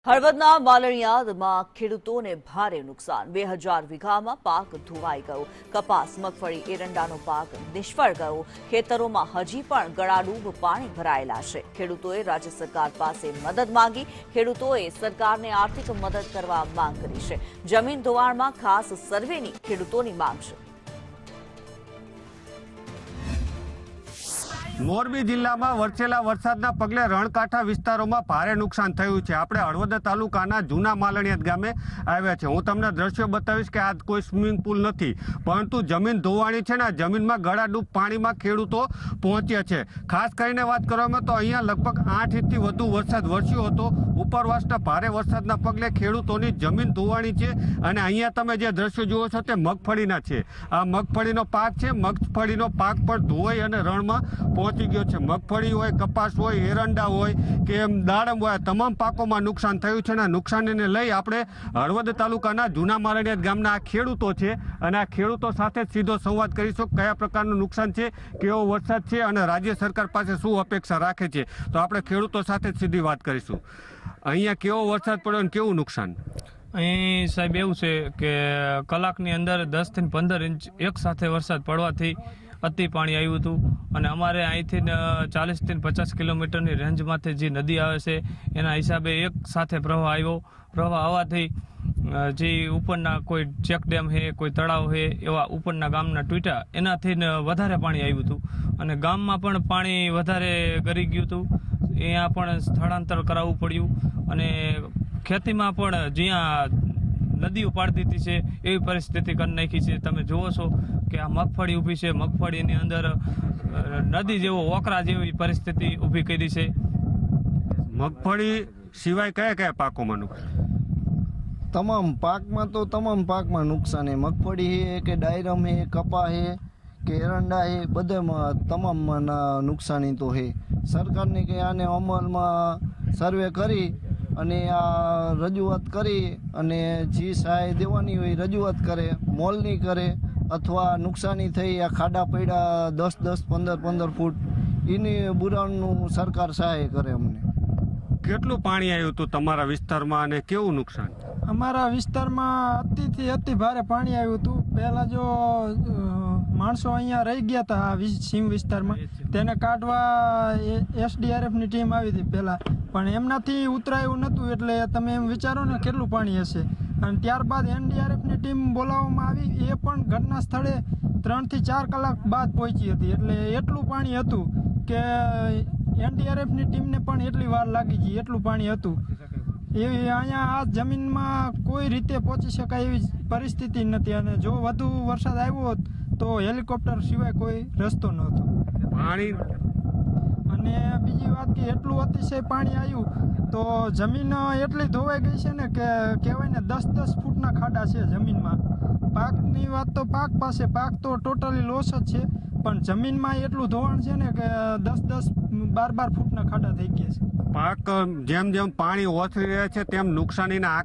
હળવદના માલણિયાદમાં ખેડૂતોને ભારે નુકસાન 2000 વીઘામાં પાક ધોવાઈ ગયો। કપાસ, મગફળી, એરંડાનો પાક નિષ્ફળ ગયો। ખેતરોમાં હજી પણ ગળાડૂબ પાણી ભરાયેલા છે। ખેડૂતોએ રાજ્ય સરકાર પાસે મદદ માંગી। ખેડૂતોએ સરકારને આર્થિક મદદ કરવા માંગ કરી છે। જમીન ધોવાણમાં ખાસ સર્વેની ખેડૂતોની માંગ છે। મોરબી જિલ્લામાં વરસેલા વરસાદના પગલે રણકાંઠા વિસ્તારોમાં ભારે નુકસાન થયું છે। આપણે હળવદ તાલુકાના જૂના માલણિયાદ ગામે આવ્યા છે। હું તમને દ્રશ્યો બતાવીશ કે આ કોઈ સ્વિમિંગ પુલ નથી, પરંતુ જમીન ધોવાણી છે ને જમીનમાં ગળાડૂબ પાણીમાં ખેડૂતો પહોંચ્યા છે। ખાસ કરીને વાત કરવામાં તો અહીંયા લગભગ 8 ઇંચથી વધુ વરસાદ વરસ્યો હતો। ઉપરવાસના ભારે વરસાદના પગલે ખેડૂતોની જમીન ધોવાણી છે અને અહીંયા તમે જે દ્રશ્યો જુઓ છો તે મગફળીના છે। આ મગફળીનો પાક છે। મગફળીનો પાક પણ ધોવાઈ અને રણમાં પહોંચી ગયો છે। મગફળી હોય, કપાસ હોય, એરંડા હોય કે દાડમ હોય, તમામ પાકોમાં નુકસાન થયું છે અને નુકસાનને લઈ આપણે હળવદ તાલુકાના જૂના માલણિયાદ ગામના આ ખેડૂતો છે અને આ ખેડૂતો સાથે સીધો સંવાદ કરીશું। કયા પ્રકારનું નુકસાન છે, કેવો વરસાદ છે અને રાજ્ય સરકાર પાસે શું અપેક્ષા રાખે છે, તો આપણે ખેડૂતો સાથે સીધી વાત કરીશું। અહીંયા કેવો વરસાદ પડ્યો અને કેવું નુકસાન? અહીં સાહેબ એવું છે કે કલાકની અંદર 10 થી 15 ઇંચ એક સાથે વરસાદ પડવાથી અતિ પાણી આવ્યું હતું અને અમારે અહીંથી 40 થી 50 કિલોમીટરની રેન્જમાંથી જે નદી આવે છે એના હિસાબે એક સાથે પ્રવાહ આવ્યો। પ્રવાહ આવવાથી જે ઉપરના કોઈ ચેક ડેમ છે, કોઈ તળાવ છે, એવા ઉપરના ગામના તૂટ્યા, એનાથી વધારે પાણી આવ્યું હતું અને ગામમાં પણ પાણી વધારે ગરી ગયું હતું। અહીંયા પણ સ્થળાંતર કરાવવું પડ્યું અને ખેતીમાં પણ જ્યાં નદીઓ પાડી દીધી છે એવી પરિસ્થિતિ કરી નાખી છે। તમે જુઓ છો કે આ મગફળી ઊભી છે, મગફળીની અંદર નદી જેવો ઓકરા જેવી પરિસ્થિતિ ઊભી કરી છે। મગફળી સિવાય કયા કયા પાકોમાં નુકસાન? તમામ પાકમાં તો તમામ પાકમાં નુકસાન છે। મગફળી છે કે ડાયરમ છે, કપા છે કે એરંડા છે, બધામાં તમામમાં નુકસાની તો છે। સરકારની કે આને અમલમાં સર્વે કરી અને આ રજૂઆત કરી અને જે સહાય દેવાની હોય રજૂઆત કરે, મોલની કરે, અથવા નુકસાની થઈ આ ખાડા પડ્યા 10-10, 15-15 ફૂટ એની બુરાણનું સરકાર સહાય કરે અમને। કેટલું પાણી આવ્યું હતું તમારા વિસ્તારમાં અને કેવું નુકસાન? અમારા વિસ્તારમાં અતિથી અતિ ભારે પાણી આવ્યું હતું। પહેલાં જો માણસો અહીંયા રહી ગયા હતા સીમ વિસ્તારમાં, તેને કાઢવા SDRFની ટીમ આવી હતી પહેલાં, પણ એમનાથી ઉતરાયું નહોતું, એટલે તમે એમ વિચારો ને કેટલું પાણી હશે। અને ત્યારબાદ NDRFની ટીમ બોલાવવામાં આવી, એ પણ ઘટના સ્થળે 3 થી 4 કલાક બાદ પહોંચી હતી। એટલે એટલું પાણી હતું કે NDRFની ટીમને પણ એટલી વાર લાગી ગઈ, એટલું પાણી હતું। એવી અહીંયા આ જમીનમાં કોઈ રીતે પહોંચી શકાય એવી પરિસ્થિતિ નથી અને જો વધુ વરસાદ આવ્યો હોત તો હેલિકોપ્ટર સિવાય કોઈ રસ્તો નહોતો પાણી। અને બીજી વાત કે એટલું અતિશય પાણી આવ્યું તો જમીન એટલી ધોવાઈ ગઈ છે ને કે કહેવાય ને 10-10 ફૂટના ખાડા છે જમીનમાં। પાકની વાત તો પાક પાસે, પાક તો ટોટલી લોસ જ છે, પણ જમીનમાં એટલું ધોવાણ છે ને કે 10-10, 12-12 ફૂટના ખાડા થઈ ગયા છે। પાક જેમ જેમ પાણી ઓસરી રહ્યા છે તેમ નુકસાનીના